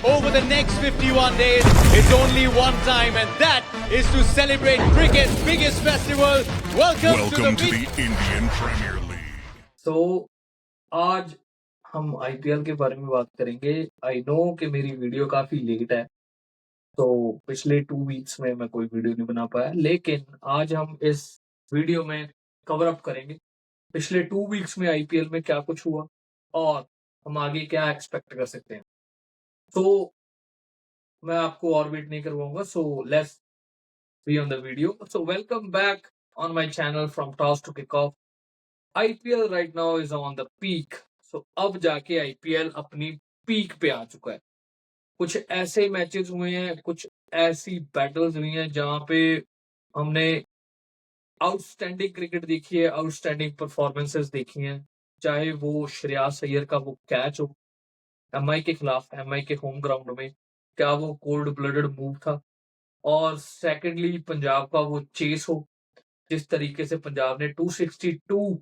over the next 51 days. It's only one time, and that is to celebrate cricket's biggest festival. Welcome to the Indian Premier League. So, आज हम IPL के बारे में बात करेंगे। I know कि मेरी वीडियो काफी लेट है, तो पिछले 2 वीक्स में मैं कोई वीडियो नहीं बना पाया, लेकिन आज हम इस वीडियो में कवर अप करेंगे पिछले 2 वीक्स में आईपीएल में क्या कुछ हुआ और हम आगे क्या एक्सपेक्ट कर सकते हैं। तो मैं आपको और वेट नहीं करवाऊंगा, so let's be on the video. So welcome back on my channel from toss to kick off. IPL right now is on the peak. So अब जाके आईपीएल अपनी पीक पे आ चुका है। कुछ ऐसे मैचेस हुए हैं, कुछ ऐसी बैटल्स हुई हैं जहां पे हमने आउटस्टैंडिंग क्रिकेट देखी है, आउटस्टैंडिंग परफॉर्मेंसेस देखी हैं। चाहे वो श्रेयस अय्यर का वो कैच हो एमआई के खिलाफ, एमआई के होम ग्राउंड में, क्या वो कोल्ड ब्लडेड मूव था, और सेकेंडली पंजाब का वो चेस हो, जिस तरीके से पंजाब ने 262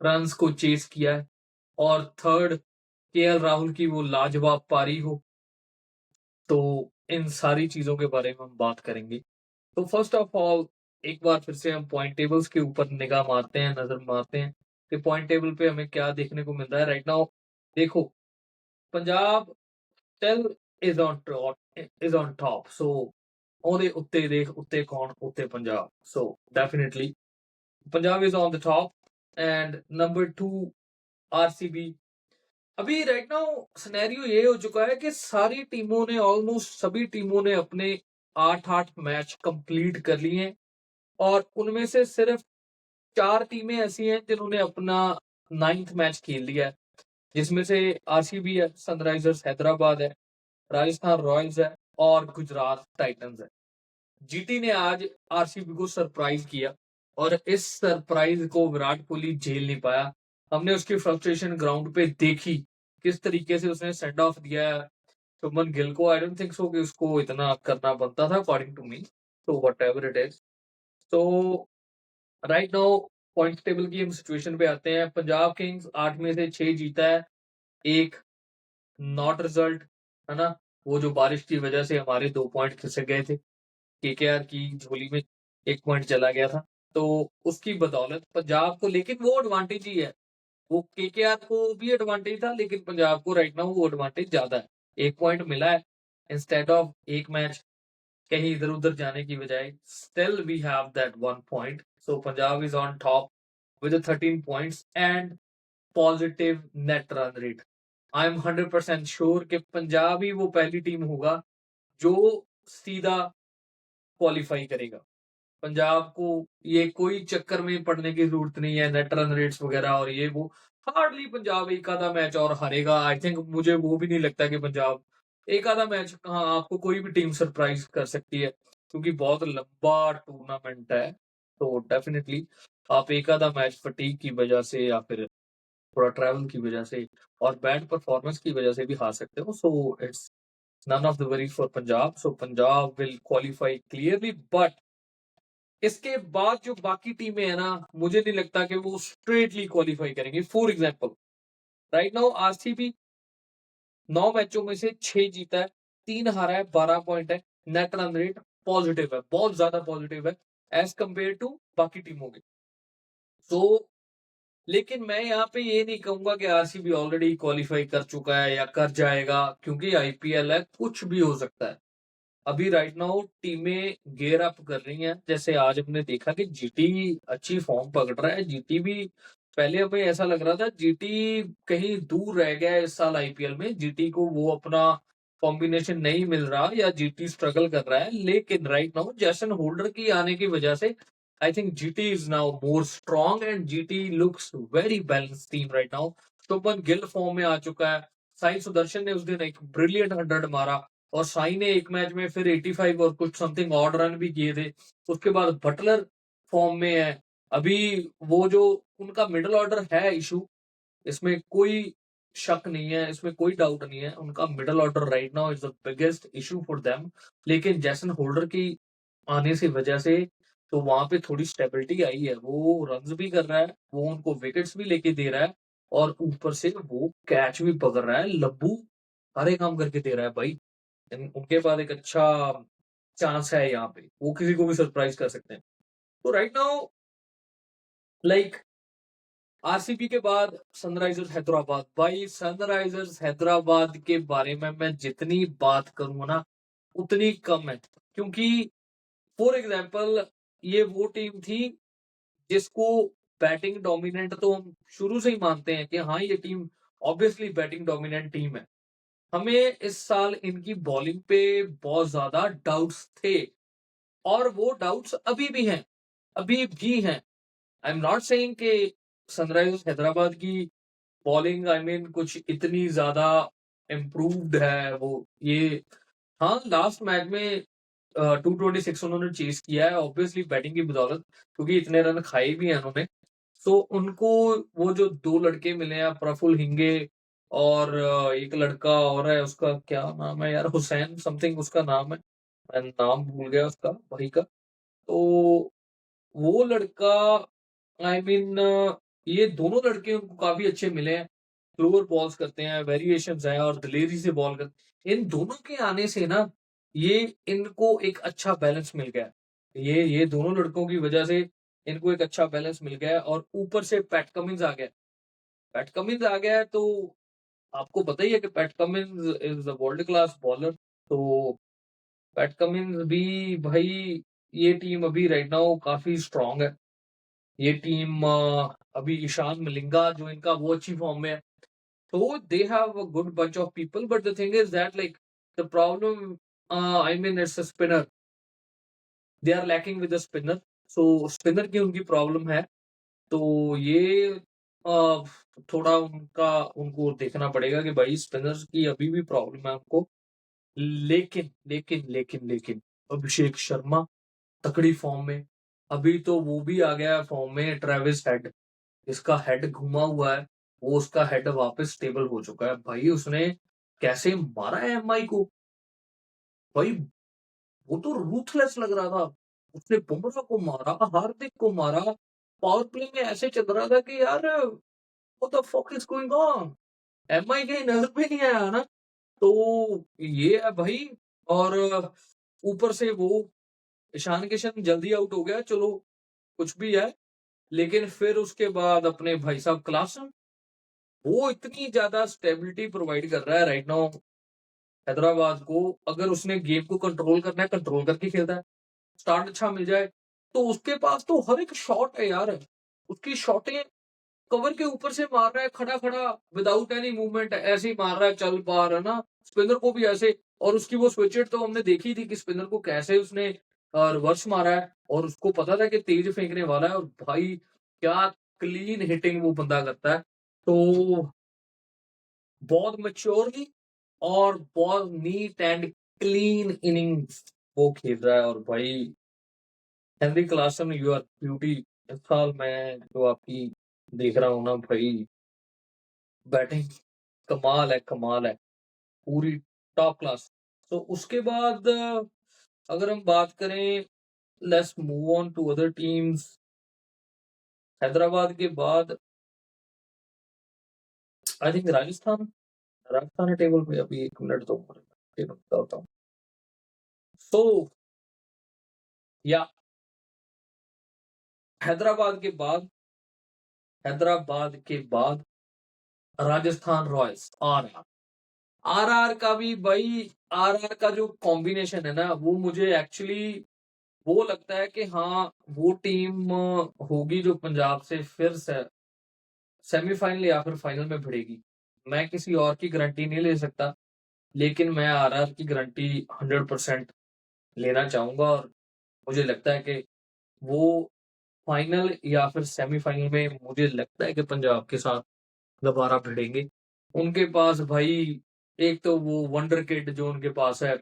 रन्स को चेस किया है, और थर्ड केएल राहुल की वो लाजवाब पारी हो। तो इन सारी चीजों के बारे में हम बात करेंगे। तो फर्स्ट ऑफ ऑल एक बार फिर से हम पॉइंट टेबल्स के ऊपर निगाह मारते हैं, नजर मारते हैं कि पॉइंट टेबल पे हमें क्या देखने को मिल रहा है राइट नाउ। देखो, Punjab still is on top. So ਉਹਦੇ ਉੱਤੇ ਦੇਖ, ਉੱਤੇ ਕੌਣ, ਉੱਤੇ Punjab. So definitely Punjab is on the top and number 2 RCB. अभी राइट नाउ सिनेरियो ये हो चुका है कि सारी टीमों ने, ऑलमोस्ट सभी टीमों ने अपने 8-8 मैच कंप्लीट कर लिए हैं, और उनमें से सिर्फ 4 टीमें ऐसी हैं जिन्होंने अपना 9th मैच खेल लिया है, जिसमें से आरसीबी है, सनराइजर्स हैदराबाद है, राजस्थान रॉयल्स है और गुजरात टाइटंस है। जीटी ने आज आरसीबी को सरप्राइज किया, और इस सरप्राइज को विराट कोहली झेल नहीं पाया। हमने उसकी फ्रस्ट्रेशन ग्राउंड पे देखी, किस तरीके से उसने सेंड ऑफ दिया है शुभमन गिल को। आई डोंट थिंक सो कि उसको इतना करना बनता था अकॉर्डिंग टू मी, तो व्हाटएवर इट इज। तो राइट नाउ पॉइंट टेबल की हम सिचुएशन पे आते हैं। पंजाब किंग्स 8 में से 6 जीता है, एक नॉट रिजल्ट है ना, वो जो बारिश की वजह से हमारे 2 पॉइंट खिसक गए थे, केकेआर की झोली में 1 पॉइंट चला गया था, तो उसकी बदौलत पंजाब को, लेकिन वो एडवांटेज ही है, वो केकेआर को भी एडवांटेज था, लेकिन पंजाब को राइट नाउ वो एडवांटेज ज्यादा है। 1 पॉइंट मिला है इंस्टेड ऑफ एक मैच कहीं इधर उधर जाने की बजाय। Still we have that 1 point. So Punjab is on top with 13 points and positive net run rate. I am 100% sure कि पंजाब ही वो पहली टीम होगा जो सीधा क्वालिफाई करेगा। पंजाब को ये कोई चक्कर में पड़ने की जरूरत नहीं है, नेट रन रेट्स वगैरह और ये वो। हार्डली पंजाब एक आधा मैच और हारेगा। आई थिंक, मुझे वो भी नहीं लगता कि पंजाब एक आधा मैच, कहाँ आपको कोई भी टीम सरप्राइज कर सकती है, क्योंकि बहुत लंबा टूर्नामेंट है। तो डेफिनेटली आप एक आधा मैच फटीग की वजह से या फिर थोड़ा ट्रैवल की वजह से और बैड परफॉर्मेंस की वजह से भी हार सकते हो। So it's none of the worries for Punjab. So Punjab will qualify clearly, but इसके बाद जो बाकी टीमें हैं ना, मुझे नहीं लगता कि वो स्ट्रेटली क्वालिफाई करेंगे। For example right now RCB 9 मैचों में से 6 जीता है, 3 हारा है, 12 पॉइंट है, नेट रन रेट पॉजिटिव है, बहुत ज्यादा पॉजिटिव है एज कंपेयर टू बाकी टीमों के। सो लेकिन मैं यहाँ पे ये नहीं कहूंगा कि आरसीबी ऑलरेडी क्वालिफाई कर चुका है या कर जाएगा, क्योंकि आईपीएल है, कुछ भी हो सकता है। अभी राइट नाउ टीमें गेयर अप कर रही हैं। जैसे आज हमने देखा कि जीटी अच्छी फॉर्म पकड़ रहा है। जीटी भी पहले हमें ऐसा लग रहा था जीटी कहीं दूर रह गया है इस साल आईपीएल में, जीटी को वो अपना कॉम्बिनेशन नहीं मिल रहा या जीटी स्ट्रगल कर रहा है, लेकिन राइट नाउ जैसन होल्डर की आने की वजह से I think GT is now more strong and GT looks very balanced team right now. Shubman Gill form में आ चुका है। साई सुदर्शन ने उस दिन एक ब्रिलियंट 100 मारा, और साई ने एक मैच में फिर 85 और कुछ समथिंग ऑड रन भी किए थे। उसके बाद बटलर फॉर्म में है। अभी वो जो उनका मिडिल ऑर्डर है इशू, इसमें कोई शक नहीं है, इसमें कोई डाउट नहीं है, उनका middle order right now is the biggest issue for them. लेकिन जैसन होल्डर की आने से वजह से तो वहां पे थोड़ी स्टेबिलिटी आई है। वो रन्स भी कर रहा है, वो उनको विकेट्स भी लेके दे रहा है, और ऊपर से वो कैच भी पकड़ रहा है। लब्बू सारे काम करके दे रहा है भाई। उनके पास एक अच्छा चांस है यहाँ पे, वो किसी को भी सरप्राइज कर सकते हैं। तो राइट नाउ लाइक आरसीबी के बाद सनराइजर्स हैदराबाद, भाई सनराइजर्स हैदराबाद के बारे में मैं जितनी बात करूंगा ना उतनी कम है, क्योंकि फॉर एग्जाम्पल ये वो टीम थी जिसको बैटिंग डोमिनेंट तो हम शुरू से ही मानते हैं कि हाँ ये team obviously batting dominant team है। हमें इस साल इनकी बॉलिंग पे बहुत ज्यादा डाउट्स थे और वो डाउट्स अभी भी हैं। आई एम नॉट सेइंग कि सनराइजर्स हैदराबाद की बॉलिंग कुछ इतनी ज्यादा इम्प्रूव्ड है। वो ये हाँ लास्ट मैच में 226 उन्होंने चेस किया है ऑब्वियसली बैटिंग की बदौलत, क्योंकि इतने रन खाए भी हैं उन्होंने। तो उनको वो जो दो लड़के मिले हैं प्रफुल्ल हिंगे और एक लड़का और है, उसका क्या नाम है यार, हुसैन समथिंग उसका नाम है, मैं नाम भूल गया उसका भाई का। तो वो लड़का आई मीन ये दोनों लड़के उनको काफी अच्छे मिले हैं, स्लोअर बॉल्स करते हैं, वेरिएशंस है और दिलेरी से बॉल करते हैं। इन दोनों के आने से ना ये इनको एक अच्छा बैलेंस मिल गया। ये दोनों लड़कों की वजह से इनको एक अच्छा बैलेंस मिल गया है और ऊपर से पैट कमिंस आ गया। पैट कमिंस आ गया है तो आपको पता ही है कि PAT Cummins is a world class bowler. तो पैट कमिंस भी भाई, ये टीम अभी राइट नाउ काफी स्ट्रांग है। ये टीम अभी ईशान मलिंगा जो इनका वो अच्छी फॉर्म में है। So they have a good bunch of people, but the thing is that like the problem, it's a spinner. They are lacking with a spinner. So spinner की उनकी प्रॉब्लम है। तो ये थोड़ा उनको देखना पड़ेगा कि भाई स्पिनर्स की अभी भी प्रॉब्लम है उनको। लेकिन अभिषेक शर्मा तकड़ी फॉर्म में, अभी तो वो भी आ गया फॉर्म में। ट्रेविस हेड, इसका हेड घुमा हुआ है, वो उसका हेड वापस स्टेबल हो चुका है। भाई उसने कैसे मारा है एमआई को, भाई वो तो रूथलेस लग रहा था। उसने बुमराह को मारा, हार्दिक को मारा, पावर प्ले में ऐसे चल रहा था कि यार what the fuck is going on. MI के नजर पे नहीं आया ना। तो ये है भाई। और ऊपर से वो ईशान किशन जल्दी आउट हो गया, चलो कुछ भी है, लेकिन फिर उसके बाद अपने भाई साहब क्लासन, वो इतनी ज्यादा स्टेबिलिटी प्रोवाइड कर रहा है राइट नाउ हैदराबाद को। अगर उसने गेम को कंट्रोल करना है, कंट्रोल करके खेलता है, स्टार्ट अच्छा मिल जाए तो उसके पास तो हर एक शॉट है यार। उसकी शॉटें कवर के ऊपर से मार रहा है, खड़ा खड़ा विदाउट एनी मूवमेंट ऐसे ही मार रहा है, चल पा रहा है ना। स्पिनर को भी ऐसे, और उसकी वो स्विच हिट तो हमने देखी थी कि स्पिनर को कैसे उसने रिवर्स मारा है और उसको पता था कि तेज फेंकने वाला है। और भाई क्या क्लीन हिटिंग वो बंदा करता है। तो बहुत मैच्योरली और बहुत नीट एंड क्लीन इनिंग्स वो खेल रहा है। और भाई Henry Klaasen you are beauty. इस साल मैं जो आपकी देख रहा हूँ ना भाई, बैटिंग कमाल है पूरी टॉप क्लास। तो उसके बाद अगर हम बात करें, let's move on to other teams. Hyderabad के बाद आई थिंक राजस्थान है टेबल पे अभी। 1 मिनट तो टेबल बताता हूँ। सो या हैदराबाद के बाद राजस्थान रॉयल्स, आरआर का भी भाई, आरआर का जो कॉम्बिनेशन है ना वो मुझे एक्चुअली वो लगता है कि हाँ वो टीम होगी जो पंजाब से फिर से सेमीफाइनल या फिर फाइनल में भिड़ेगी। मैं किसी और की गारंटी नहीं ले सकता, लेकिन मैं आरआर की गारंटी 100% लेना चाहूंगा। और मुझे लगता है कि वो फाइनल या फिर सेमीफाइनल में मुझे लगता है कि पंजाब के साथ दोबारा भिड़ेंगे। उनके पास भाई एक तो वो वंडर किड जो उनके पास है,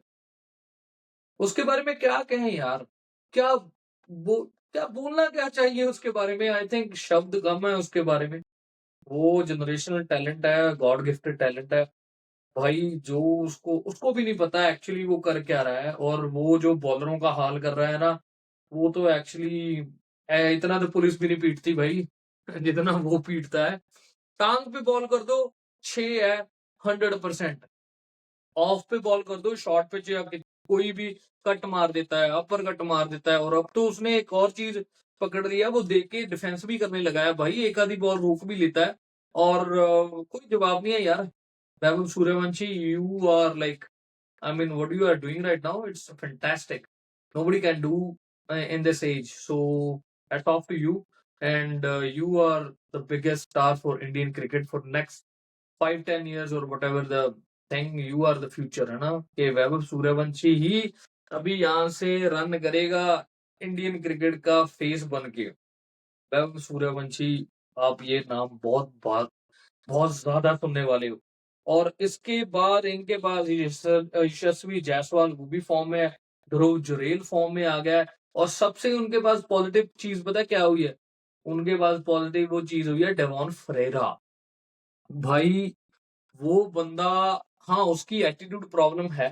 उसके बारे में क्या कहें यार। क्या क्या बोलना क्या चाहिए उसके बारे में। आई थिंक शब्द कम है उसके बारे में। वो जनरेशनल टैलेंट है, गॉड गिफ्टेड टैलेंट है भाई। जो उसको उसको भी नहीं पता एक्चुअली वो कर क्या रहा है। और वो जो बॉलरों का हाल कर रहा है ना, वो तो एक्चुअली इतना तो पुलिस भी नहीं पीटती भाई जितना वो पीटता है। टांग पे बॉल कर दो, 6 है 100%। ऑफ पे बॉल कर दो, शॉर्ट पिच या कोई भी कट मार देता है, अपर कट मार देता है। और अब तो उसने एक और चीज पकड़ लिया, वो देख के डिफेंस भी करने लगा है भाई, एक आधी बॉल रोक भी लेता है और कोई जवाब नहीं है यार। Vaibhav Suryavanshi, you are like, I mean, what you are doing right now, it's fantastic. Nobody can do in this age. So, hats off to you. And you are the biggest star for Indian cricket for next 5-10 years or whatever the thing. You are the future, है ना? कि वैभव सूर्यवंशी ही अभी यहाँ से run करेगा Indian cricket का face बन के। वैभव सूर्यवंशी, आप ये नाम बहुत ज्यादा सुनने वाले हो। और इसके बाद इनके पास यशस्वी जायसवाल, वो भी फॉर्म में है। ध्रुव जुरेल फॉर्म में आ गया है। और सबसे उनके पास पॉजिटिव चीज पता है क्या हुई है? उनके पास पॉजिटिव वो चीज हुई है, डेवॉन फ्रेरा। भाई वो बंदा, हाँ उसकी एटीट्यूड प्रॉब्लम है,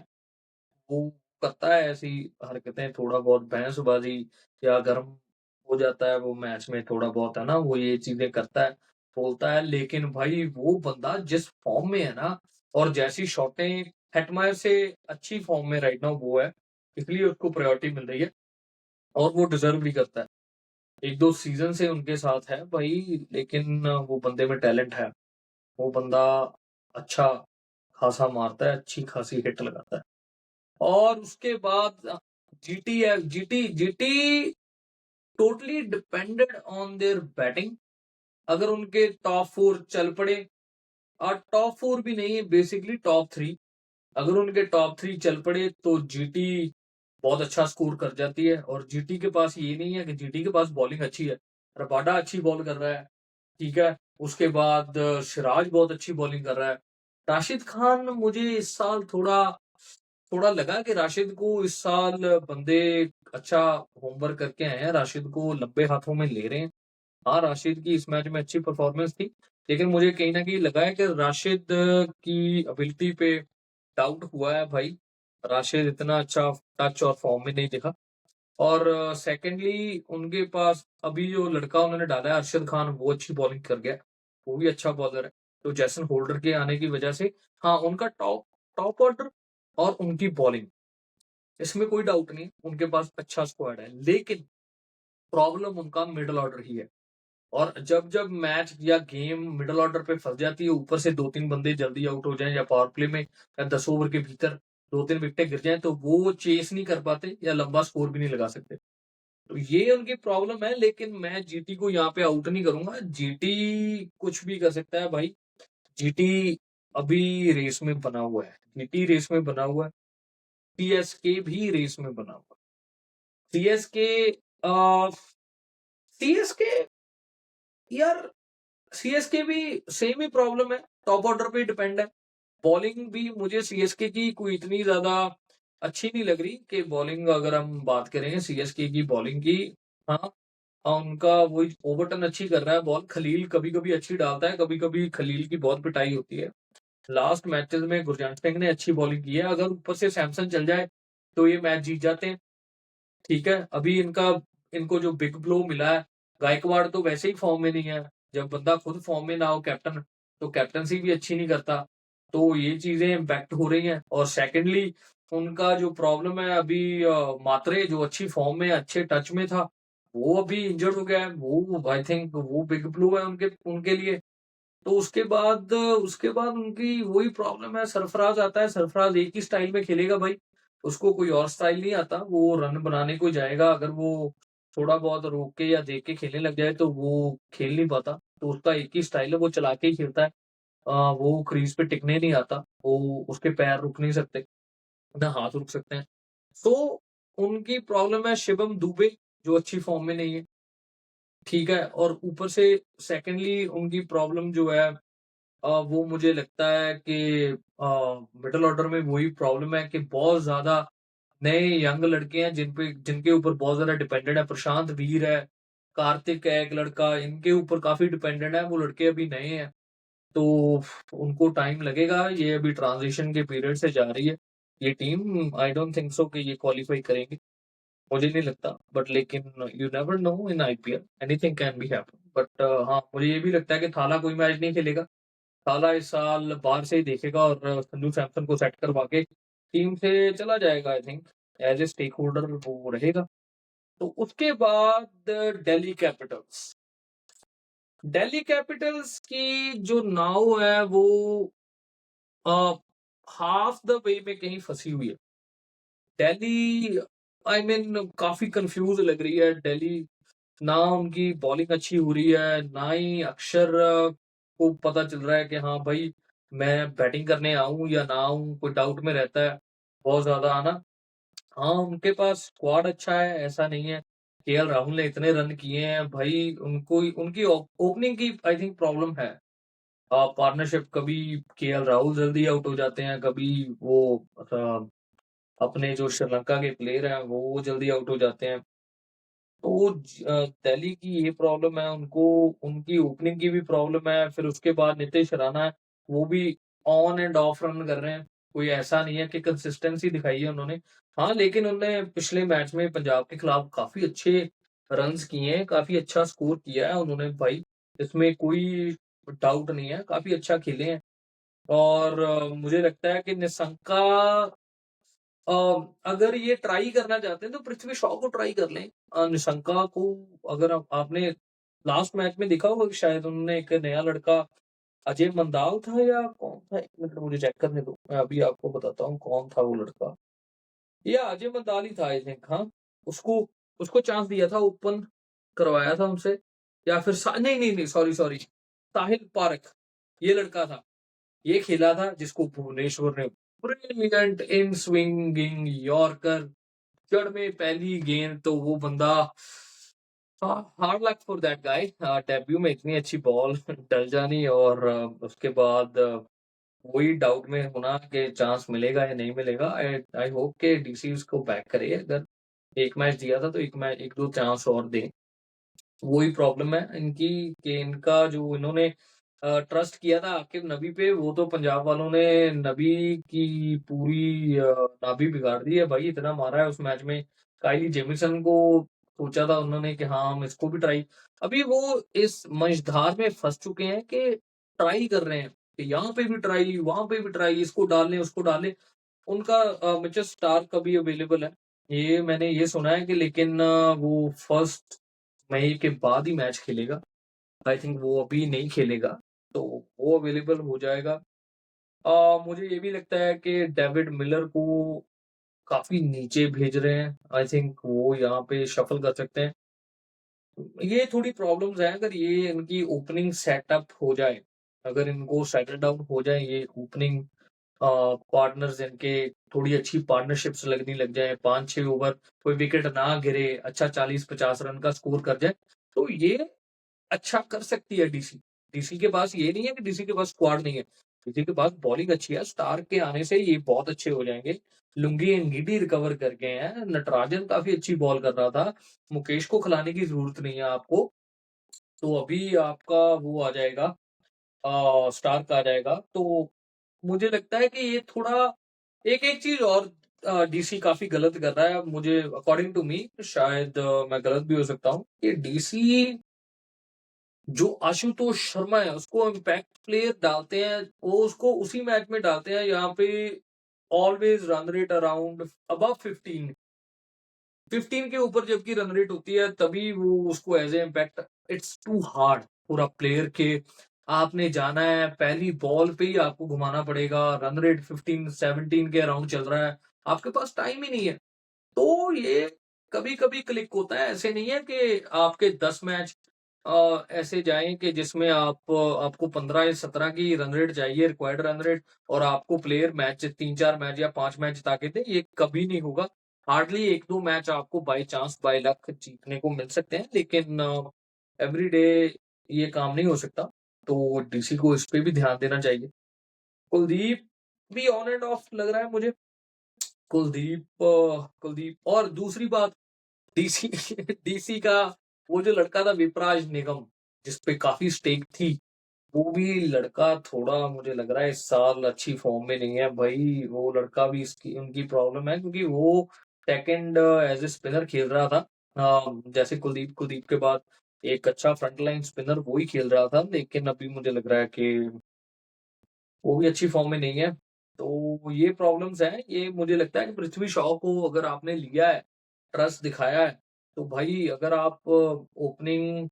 वो करता है ऐसी हरकतें, थोड़ा बहुत बहसबाजी या गर्म हो जाता है वो मैच में, थोड़ा बहुत है ना, वो ये चीजें करता है, बोलता है। लेकिन भाई वो बंदा जिस फॉर्म में है ना, और जैसी शॉटें, हेटमायर से अच्छी फॉर्म में राइट नाउ वो है, इसलिए उसको प्रायोरिटी मिल रही है और वो डिजर्व भी करता है। एक दो सीजन से उनके साथ है भाई, लेकिन वो बंदे में टैलेंट है। वो बंदा अच्छा खासा मारता है, अच्छी खासी हिट लगाता है। और उसके बाद जीटी है। GT totally depended on their batting. अगर उनके टॉप 4 चल पड़े, और टॉप 4 भी नहीं, बेसिकली टॉप 3, अगर उनके टॉप 3 चल पड़े तो जीटी बहुत अच्छा स्कोर कर जाती है। और जीटी के पास ये नहीं है कि जीटी के पास बॉलिंग अच्छी है, रबाडा अच्छी बॉल कर रहा है, ठीक है। उसके बाद सिराज बहुत अच्छी बॉलिंग कर रहा है। राशिद खान, मुझे इस साल थोड़ा थोड़ा लगा कि राशिद को इस साल बंदे अच्छा होमवर्क करके आए हैं, राशिद को लंबे हाथों में ले रहे हैं। हाँ, राशिद की इस मैच में अच्छी परफॉर्मेंस थी, लेकिन मुझे कहीं ना कहीं लगा है कि राशिद की एबिलिटी पे डाउट हुआ है भाई। राशिद इतना अच्छा टच और फॉर्म में नहीं दिखा। और सेकेंडली उनके पास अभी जो लड़का उन्होंने डाला है अरशद खान, वो अच्छी बॉलिंग कर गया, वो भी अच्छा बॉलर है। तो जैसन होल्डर के आने की वजह से, हाँ उनका टॉप टॉप ऑर्डर और उनकी बॉलिंग, इसमें कोई डाउट नहीं, उनके पास अच्छा स्क्वाड है। लेकिन प्रॉब्लम उनका मिडल ऑर्डर ही है। और जब जब मैच या गेम मिडल ऑर्डर पे फंस जाती है, ऊपर से 2-3 बंदे जल्दी आउट हो जाएं या पावर प्ले में या 10 ओवर के भीतर 2-3 विकेटें गिर जाएं, तो वो चेस नहीं कर पाते या लंबा स्कोर भी नहीं लगा सकते। तो ये उनकी प्रॉब्लम है। लेकिन मैं जीटी को यहाँ पे आउट नहीं करूंगा, जीटी कुछ भी कर सकता है भाई। जीटी अभी रेस में बना हुआ है, जीटी रेस में बना हुआ है, सीएसके भी रेस में बना हुआ है। सीएसके सीएसके यार, सीएसके भी सेम ही प्रॉब्लम है, टॉप ऑर्डर पे डिपेंड है। बॉलिंग भी मुझे सीएसके की कोई इतनी ज्यादा अच्छी नहीं लग रही कि बॉलिंग, अगर हम बात करें सीएसके की बॉलिंग की, हाँ उनका वही ओवरटन अच्छी कर रहा है बॉल, खलील कभी कभी अच्छी डालता है, कभी कभी खलील की बहुत पिटाई होती है। लास्ट मैचेस में गुरजंट सिंह ने अच्छी बॉलिंग की है, अगर ऊपर से सैमसन चल जाए तो ये मैच जीत जाते हैं, ठीक है। अभी इनको जो बिग ब्लो मिला है, गायकवाड़ तो वैसे ही फॉर्म में नहीं है, जब बंदा खुद फॉर्म में ना हो कैप्टन, तो कैप्टनसी भी अच्छी नहीं करता, तो ये चीजें इम्पैक्ट हो रही हैं। और सेकेंडली उनका जो प्रॉब्लम है अभी, मात्रे जो अच्छी फॉर्म में अच्छे टच में था, वो अभी इंजर्ड हो गया है, वो आई थिंक वो बिग ब्लो है उनके उनके लिए। तो उसके बाद उनकी वही प्रॉब्लम है, सरफराज आता है, सरफराज एक ही स्टाइल में खेलेगा भाई, उसको कोई और स्टाइल नहीं आता, वो रन बनाने को जाएगा, अगर वो थोड़ा बहुत रोक के या देख के खेलने लग जाए तो वो खेल नहीं पाता, तो उसका एक ही स्टाइल है, वो चला के ही खेलता है। वो क्रीज पे टिकने नहीं आता, वो उसके पैर रुक नहीं सकते, ना हाथ रुक सकते हैं। तो उनकी प्रॉब्लम है शिवम दुबे, जो अच्छी फॉर्म में नहीं है, ठीक है। और ऊपर से सेकेंडली उनकी प्रॉब्लम जो है, वो मुझे लगता है कि मिडल ऑर्डर में वही प्रॉब्लम है कि बहुत ज्यादा नए यंग लड़के हैं जिनके ऊपर बहुत ज्यादा डिपेंडेंट है। प्रशांत वीर है, कार्तिक है एक लड़का, इनके ऊपर काफी डिपेंडेंट है, वो लड़के अभी नए हैं, तो उनको टाइम लगेगा। ये अभी ट्रांजिशन के पीरियड से जा रही है ये team, I don't think so कि ये क्वालिफाई करेंगे, मुझे नहीं लगता। बट लेकिन you never know, in IPL anything can be happen. But हाँ, मुझे ये भी लगता है कि थाला कोई मैच नहीं खेलेगा, साला इस साल बाहर से ही देखेगा और संजू सैमसन को सेट करवा के टीम से चला जाएगा I think, as a stakeholder वो रहेगा। तो उसके बाद दिल्ली कैपिटल्स। दिल्ली कैपिटल्स की जो नाव है वो अ, हाफ द वे में कहीं फँसी हुई है। दिल्ली आई मीन काफ़ी कन्फ्यूज़ लग रही है दिल्ली, ना उनकी बॉलिंग अच्छी हो रही है, ना ही अक्षर को पता चल रहा है कि हाँ भाई, मैं बैटिंग करने आऊँ या ना आऊँ, कोई डाउट में रहता है बहुत ज़्यादा आना। हाँ, उनके पास स्क्वाड अच्छा है, ऐसा नहीं है। केएल राहुल ने इतने रन किए हैं, भाई उनको उनकी ओपनिंग की आई थिंक प्रॉब्लम है। पार्टनरशिप कभी केएल राहुल जल्दी आउट हो जाते हैं, कभी वो अपने जो श्रीलंका के प्लेयर हैं, वो जल्दी आउट हो जाते हैं। तो दिल्ली की ये प्रॉब्लम है, उनको उनकी ओपनिंग की भी प्रॉब्लम है, फिर उसके बाद नीतीश राणा है, वो भी ऑन एंड ऑफ रन कर रहे हैं। कोई ऐसा नहीं है कि कंसिस्टेंसी दिखाई है उन्होंने। हाँ, लेकिन उन्होंने पिछले मैच में पंजाब के खिलाफ काफ़ी अच्छे रन्स किए हैं, काफ़ी अच्छा स्कोर किया है उन्होंने भाई, इसमें कोई डाउट नहीं है, काफ़ी अच्छा खेले हैं। और मुझे लगता है कि निशंका अ, अगर ये ट्राई करना चाहते हैं तो पृथ्वी शॉ को ट्राई कर लें। निशंका को अगर आपने लास्ट मैच में देखा होगा कि शायद उन्होंने एक नया लड़का अजय मंदाल था या कौन था? 1 मिनट मुझे चेक करने दो। मैं अभी आपको बताता हूँ कौन था वो लड़का। या अजय मंदाल ही था आई थिंक हाँ। उसको उसको चांस दिया था, ओपन करवाया था उनसे या फिर नहीं, नहीं, नहीं, सॉरी, साहिल पारख, ये लड़का था। ये खेला था जिसको भुवनेश्वर ने ब्रिलियंट इन स्विंगिंग यॉर्कर, जड़ में पहली गेंद, तो वो बंदा hard luck for that guy. Debut में इतनी अच्छी बॉल डल जानी और उसके बाद वही डाउट में होना कि चांस मिलेगा या नहीं मिलेगा। आई आई होप कि डीसी उसको बैक करे, अगर एक मैच दिया था तो एक दो चांस और दे। वही प्रॉब्लम है इनकी कि इनका जो इन्होंने ट्रस्ट किया था आकिब नबी पे, वो तो पंजाब वालों ने नबी की पूरी नाभि बिगाड़ दी है भाई, इतना मारा है उस मैच में। काइली जेमिसन को सोचा था उन्होंने कि हाँ, हम इसको भी ट्राई, अभी वो इस मझधार में फँस चुके हैं कि ट्राई कर रहे हैं कि यहाँ पे भी ट्राई, वहाँ पे भी ट्राई, इसको डाल लें, उसको डाल लें। उनका मिचेल स्टार्क अभी अवेलेबल है। ये मैंने ये सुना है कि लेकिन वो फर्स्ट मई के बाद ही मैच खेलेगा। आई थिंक वो अभी नहीं खेलेगा, तो वो अवेलेबल हो जाएगा। मुझे ये भी लगता है कि डेविड मिलर को काफ़ी नीचे भेज रहे हैं। आई थिंक वो यहाँ पे शफ़ल कर सकते हैं। ये थोड़ी प्रॉब्लम्स हैं, अगर ये इनकी ओपनिंग सेटअप हो जाए, अगर इनको सेटल डाउन हो जाए ये ओपनिंग पार्टनर्स इनके, थोड़ी अच्छी पार्टनरशिप्स लगनी लग जाए, 5-6 ओवर कोई विकेट ना गिरे, अच्छा 40-50 रन का स्कोर कर जाए, तो ये अच्छा कर सकती है डीसी। डीसी के पास ये नहीं है कि डीसी के पास स्क्वाड नहीं है। डीसी के पास बॉलिंग अच्छी है, स्टार के आने से ये बहुत अच्छे हो जाएँगे। लुंगी एंगिडी रिकवर कर गए हैं, नटराजन काफ़ी अच्छी बॉल कर रहा था, मुकेश को खिलाने की ज़रूरत नहीं है आपको। तो अभी आपका वो आ जाएगा, स्टार्क आ जाएगा, तो मुझे लगता है कि ये थोड़ा एक-एक चीज़ और डीसी काफ़ी गलत कर रहा है। अब मुझे अकॉर्डिंग टू मी शायद मैं गलत भी हो सकता हूँ, ये डीसी जो आशुतोष शर्मा है, उसको इम्पैक्ट प्लेयर डालते हैं, वो उसको उसी मैच में डालते हैं, यहाँ पे always run rate around above 15, 15 के ऊपर जबकि रन रेट होती है, तभी वो उसको as a impact, it's too hard for a player के आपने जाना है, पहली बॉल पे ही आपको घुमाना पड़ेगा, रन रेट 15-17 के अराउंड चल रहा है, आपके पास टाइम ही नहीं है। तो ये कभी-कभी क्लिक होता है, ऐसे नहीं है कि आपके 10 मैच ऐसे जाएँ कि जिसमें आपको 15 या 17 की रन रेट चाहिए, रिक्वायर्ड रन रेट, और आपको प्लेयर मैच 3-4 मैच या 5 मैच जिता के दे, ये कभी नहीं होगा। हार्डली 1-2 मैच आपको बाय चांस, बाय लक जीतने को मिल सकते हैं, लेकिन एवरी डे ये काम नहीं हो सकता, तो डीसी को इस पे भी ध्यान देना चाहिए। कुलदीप भी ऑन एंड ऑफ लग रहा है मुझे। कुलदीप और दूसरी बात, डीसी डीसी का वो जो लड़का था विपराज निगम, जिस पे काफ़ी स्टेक थी, वो भी लड़का थोड़ा मुझे लग रहा है इस साल अच्छी फ़ॉर्म में नहीं है भाई, वो लड़का भी इसकी उनकी प्रॉब्लम है क्योंकि वो सेकंड एज़ अ स्पिनर खेल रहा था। जैसे कुलदीप के बाद एक अच्छा फ्रंट लाइन स्पिनर वो ही खेल रहा था, लेकिन अभी मुझे लग रहा है कि वो भी अच्छी फॉर्म में नहीं है। तो ये प्रॉब्लम्स हैं। ये मुझे लगता है कि पृथ्वी शॉ को अगर आपने लिया है, ट्रस्ट दिखाया है, तो भाई अगर आप ओपनिंग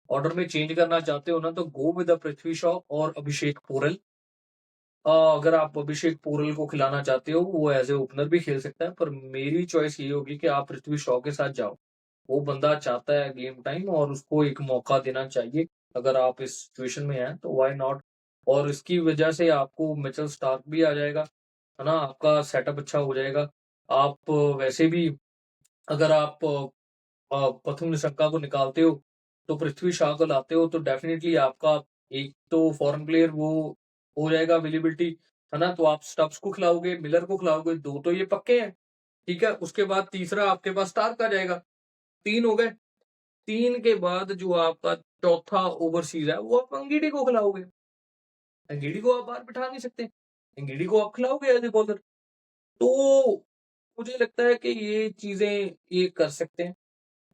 ऑर्डर में चेंज करना चाहते हो ना, तो go with the Prithvi Shaw और अभिषेक पोरल। अगर आप अभिषेक पोरल को खिलाना चाहते हो, वो एज ए ओपनर भी खेल सकता है, पर मेरी चॉइस ये होगी कि आप पृथ्वी शॉ के साथ जाओ। वो बंदा चाहता है गेम टाइम और उसको एक मौका देना चाहिए। अगर आप इस सिचुएशन में हैं तो व्हाई नॉट। और इसकी वजह से आपको मिचेल स्टार्क भी आ जाएगा, है ना? आपका सेटअप अच्छा हो जाएगा। आप वैसे भी अगर आप प्रथम निशंका को निकालते हो, तो पृथ्वी शॉ को लाते हो, तो डेफिनिटली आपका एक तो फॉरेन प्लेयर वो हो जाएगा अवेलेबिलिटी, है ना? तो आप स्टब्स को खिलाओगे, मिलर को खिलाओगे, 2 तो ये पक्के हैं, ठीक है? उसके बाद तीसरा आपके पास स्टार्क आ जाएगा, 3 हो गए। 3 के बाद जो आपका चौथा ओवरसीज़ है, वो आप अंगीडी को खिलाओगे। अंगीडी को आप बाहर बिठा नहीं सकते, अंगीडी को आप खिलाओगे एज़ ए बॉलर। तो मुझे लगता है कि ये चीज़ें ये कर सकते हैं।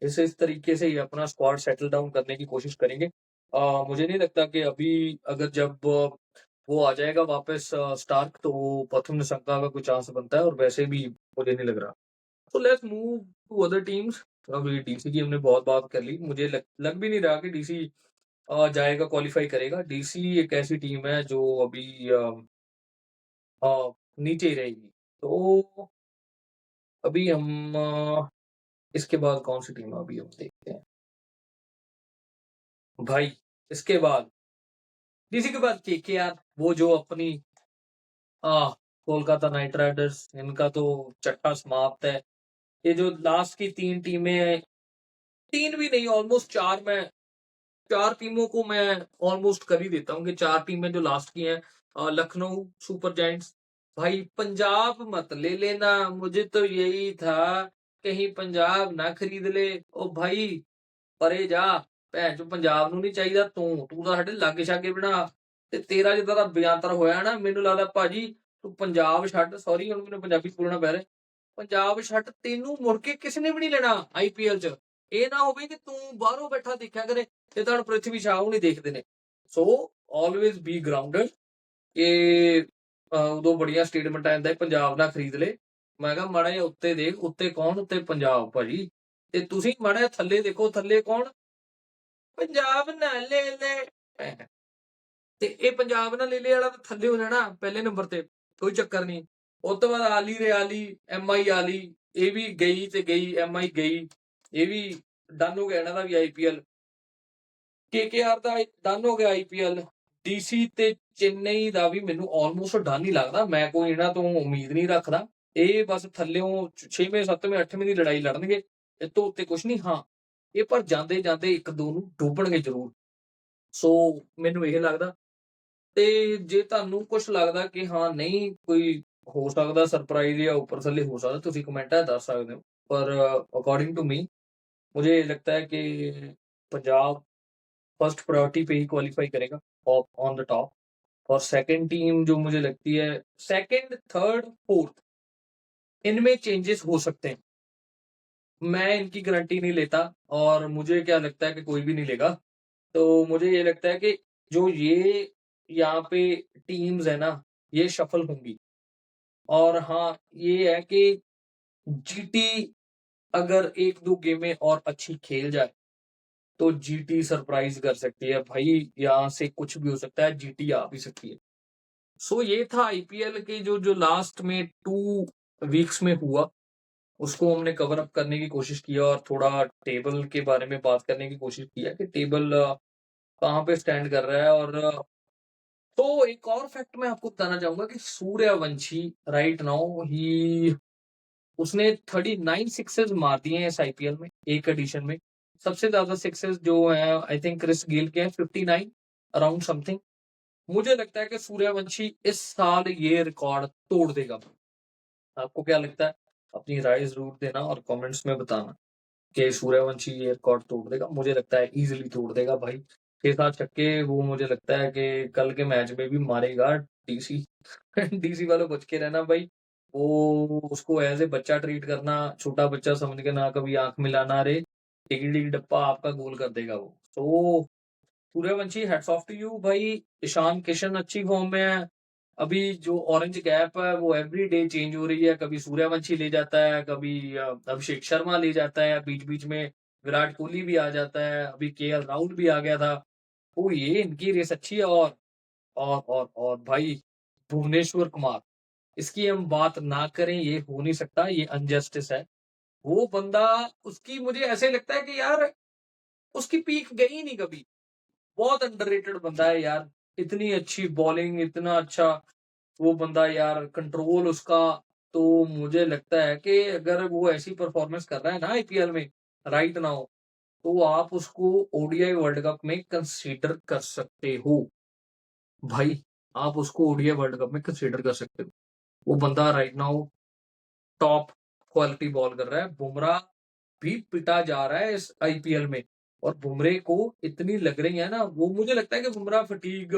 इस तरीके से ये अपना स्क्वाड सेटल डाउन करने की कोशिश करेंगे। मुझे नहीं लगता कि अभी अगर जब वो आ जाएगा वापस स्टार्क, तो प्रथम निशंका का कोई चांस बनता है, और वैसे भी मुझे नहीं लग रहा। तो let's move to other teams. अभी डीसी की हमने बहुत बात कर ली। मुझे लग भी नहीं रहा कि डीसी जाएगा, क्वालीफाई करेगा। डीसी एक ऐसी टीम है जो अभी नीचे ही रहेगी। तो अभी हम इसके बाद कौन-सी टीम है अभी हम देखते हैं। भाई इसके बाद डीसी के बाद केकेआर, वो जो अपनी कोलकाता नाइट राइडर्स, इनका तो चट्टा समाप्त है। ये जो लास्ट की 3 टीमें, 3 भी नहीं ऑलमोस्ट 4, मैं 4 टीमों को मैं ऑलमोस्ट कर ही देता हूँ कि 4 टीमें जो लास्ट की हैं, लखनऊ सुपर जायंट्स। भाई पंजाब मत ले लेना, मुझे तो यही था कहीं पंजाब ना खरीद ले। ओ भाई परे जा, ਭੈਣ ਚੋ ਪੰਜਾਬ ਨੂੰ ਨਹੀਂ ਚਾਹੀਦਾ ਤੂੰ ਤਾਂ ਸਾਡੇ ਲਾਗੇ ਛਾਗੇ ਬਣਾ। ਤੇ ਤੇਰਾ ਜਿੱਦਾਂ ਦਾ ਬਿਆੰਤਰ ਹੋਇਆ ਨਾ, ਮੈਨੂੰ ਲੱਗਦਾ ਭਾਜੀ ਤੂੰ ਪੰਜਾਬ ਛੱਡ, ਸੌਰੀ ਹੁਣ ਮੈਨੂੰ ਪੰਜਾਬੀ ਬੋਲਣਾ ਪੈ ਰਿਹਾ, ਪੰਜਾਬ ਛੱਡ, ਤੈਨੂੰ ਮੁੜ ਕੇ ਕਿਸੇ ਨੇ ਵੀ ਨਹੀਂ ਲੈਣਾ ਆਈਪੀਐਲ 'ਚ। ਇਹ ਨਾ ਹੋਵੇ ਕਿ ਤੂੰ ਬਾਹਰੋਂ ਬੈਠਾ ਦੇਖਿਆ ਕਰੇ ਤੇ ਤੁਹਾਨੂੰ ਪ੍ਰਿਥਵੀ ਸ਼ਾਹ ਨੂੰ ਨਹੀਂ ਦੇਖਦੇ ਨੇ। ਸੋ ਆਲਵੇਜ਼ ਬੀ ਗਰਾਊਂਡਡ ਕਿ ਉਦੋਂ ਬੜੀਆਂ ਸਟੇਟਮੈਂਟਾਂ ਆਂਦਾ ਪੰਜਾਬ ਨਾ ਖਰੀਦ ਲੈ। ਮੈਂ ਕਿਹਾ ਮਾੜਾ ਜਿਹਾ ਉੱਤੇ ਦੇਖ, ਉੱਤੇ ਕੌਣ? ਉੱਤੇ ਪੰਜਾਬ ਭਾਜੀ। ਤੇ ਤੁਸੀਂ ਮਾੜਾ ਜਿਹਾ ਥੱਲੇ ਦੇਖੋ, ਥੱਲੇ ਕੌਣ? ਪੰਜਾਬ ਨਾ ਲੈ ਲੈ। ਤੇ ਇਹ ਪੰਜਾਬ ਨਾਲ ਲੈ ਲੈ ਵਾਲਾ ਤਾਂ ਥੱਲੇ ਹੋ ਜਾਣਾ ਪਹਿਲੇ ਨੰਬਰ ਤੇ, ਕੋਈ ਚੱਕਰ ਨਹੀਂ। ਉਸ ਤੋਂ ਬਾਅਦ ਆਲੀ ਰਿਆਲੀ, ਐਮਆਈ ਆਲੀ, ਇਹ ਵੀ ਗਈ ਤੇ ਗਈ, ਐਮਆਈ ਗਈ, ਇਹ ਵੀ ਡਨ ਹੋ ਗਿਆ ਇਹਨਾਂ ਦਾ ਵੀ ਆਈਪੀਐਲ। ਕੇਕੇਆਰ ਦਾ ਡਨ ਹੋ ਗਿਆ ਆਈਪੀਐਲ। ਡੀਸੀ ਤੇ ਚੇਨਈ ਦਾ ਵੀ ਮੈਨੂੰ ਆਲਮੋਸਟ ਡਨ ਹੀ ਲੱਗਦਾ। ਮੈਂ ਕੋਈ ਇਹਨਾਂ ਤੋਂ ਉਮੀਦ ਨਹੀਂ ਰੱਖਦਾ। ਇਹ ਬਸ ਥੱਲਿਓਂ 6ਵੇਂ 7ਵੇਂ 8ਵੇਂ ਦੀ ਲੜਾਈ ਲੜਨਗੇ, ਇਹ ਤੋਂ ਉੱਤੇ ਕੁਝ ਨਹੀਂ। ਹਾਂ ਇਹ ਪਰ ਜਾਂਦੇ ਜਾਂਦੇ ਇੱਕ ਦੋ ਨੂੰ ਡੋਬਣਗੇ ਜ਼ਰੂਰ। ਸੋ ਮੈਨੂੰ ਇਹ ਲੱਗਦਾ। ਤੇ ਜੇ ਤੁਹਾਨੂੰ ਕੁਝ ਲੱਗਦਾ ਕਿ ਹਾਂ ਨਹੀਂ ਕੋਈ ਹੋ ਸਕਦਾ ਸਰਪ੍ਰਾਈਜ਼ ਜਾਂ ਉੱਪਰ ਥੱਲੇ ਹੋ ਸਕਦਾ, ਤੁਸੀਂ ਕਮੈਂਟਾਂ 'ਚ ਦੱਸ ਸਕਦੇ ਹੋ। पर अकॉर्डिंग टू मी मुझे लगता है कि पंजाब फर्स्ट प्रायोरिटी पे ही क्वालिफाई करेगा ऑन द टॉप। और सेकंड टीम जो मुझे लगती है, सेकंड थर्ड फोर्थ इनमें चेंजेस हो सकते हैं। मैं इनकी गारंटी नहीं लेता और मुझे क्या लगता है कि कोई भी नहीं लेगा। तो मुझे ये लगता है कि जो ये यहाँ पे टीम्स है ना, ये शफल होंगी। और हाँ ये है कि जीटी अगर 1-2 गेमें और अच्छी खेल जाए तो जीटी सरप्राइज कर सकती है। भाई यहाँ से कुछ भी हो सकता है, जीटी आ भी सकती है। सो ये था आईपीएल के जो लास्ट में 2 वीक्स में हुआ, उसको हमने कवर अप करने की कोशिश किया और थोड़ा टेबल के बारे में बात करने की कोशिश किया कि टेबल कहाँ पे स्टैंड कर रहा है। और तो एक और फैक्ट मैं आपको बताना चाहूंगा कि सूर्यवंशी राइट नाउ ही उसने 39 सिक्सेस मार दिए हैं इस आईपीएल में, एक एडिशन में। सबसे ज्यादा सिक्सेस जो है आई थिंक क्रिस गेल के हैं, 59 अराउंड समथिंग। मुझे लगता है कि सूर्यवंशी इस साल ये रिकॉर्ड तोड़ देगा। आपको क्या लगता है? अपनी राय जरूर देना और कमेंट्स में बताना कि सूर्यवंशी ये रिकॉर्ड तोड़ देगा। मुझे लगता है इजीली तोड़ देगा भाई। 6-7 छक्के वो मुझे लगता है कि कल के मैच में भी मारेगा डीसी। डीसी वालों बच के रहना भाई। वो उसको एज ए बच्चा ट्रीट करना, छोटा बच्चा समझ के ना कभी आंख मिलाना। रे टिकड़ी डप्पा आपका गोल कर देगा वो। तो Suryavanshi hats off to you भाई। ईशान किशन अच्छी फॉर्म में है, अभी जो ऑरेंज कैप है वो एवरी डे चेंज हो रही है, कभी सूर्यवंशी ले जाता है, कभी अभिषेक शर्मा ले जाता है, बीच-बीच में विराट कोहली भी आ जाता है, अभी केएल राहुल भी आ गया था। तो ये इनकी रेस अच्छी है और भाई भुवनेश्वर कुमार, इसकी हम बात ना करें ये हो नहीं सकता, ये अनजस्टिस है। वो बंदा उसकी मुझे ऐसे लगता है कि यार उसकी पीक गई नहीं कभी। बहुत अंडररेटेड बंदा है यार। इतनी अच्छी बॉलिंग, इतना अच्छा वो बंदा यार, कंट्रोल उसका, तो मुझे लगता है कि अगर वो ऐसी परफॉर्मेंस कर रहा है ना आईपीएल में राइट नाउ, तो आप उसको ओडीआई वर्ल्ड कप में कंसीडर कर सकते हो। भाई, आप उसको ओडीआई वर्ल्ड कप में कंसीडर कर सकते हो। वो बंदा right now top quality ball कर रहा है। बुमराह भी पिटा जा रहा है इस आईपीएल में और बुमराह को इतनी लग रही है ना, वो मुझे लगता है कि बुमराह फटीग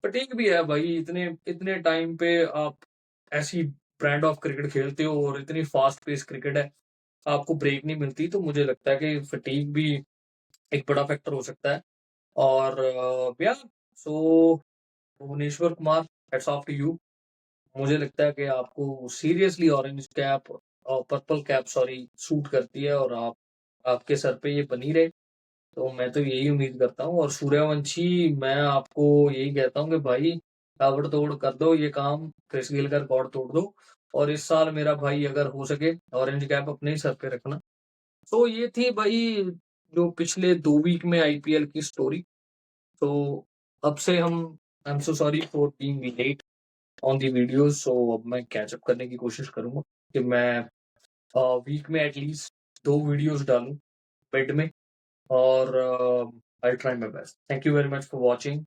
फटीग भी है भाई। इतने इतने टाइम पे आप ऐसी ब्रांड ऑफ क्रिकेट खेलते हो और इतनी फास्ट पेस क्रिकेट है, आपको ब्रेक नहीं मिलती, तो मुझे लगता है कि फटीग भी एक बड़ा फैक्टर हो सकता है। और या so Bhuvneshwar Kumar, hats off to you. मुझे लगता है कि आपको सीरियसली ऑरेंज कैप और पर्पल कैप सॉरी सूट करती है और आप आपके सर पे ये बनी रहे। तो मैं तो यही उम्मीद करता हूँ और सूर्यवंशी मैं आपको यही कहता हूँ कि भाई ताबड़तोड़ कर दो ये काम, क्रिस गेल का रिकॉर्ड तोड़ दो और इस साल मेरा भाई अगर हो सके ऑरेंज कैप अपने ही सर पे रखना। तो ये थी भाई जो पिछले 2 वीक में आईपीएल की स्टोरी। तो अब से हम I am so sorry for being late on the videos. So अब मैं कैच अप करने की कोशिश करूँगा कि मैं वीक में एटलीस्ट 2 वीडियोज़ डालूँ, मिड में और I try my best. Thank you very much for watching.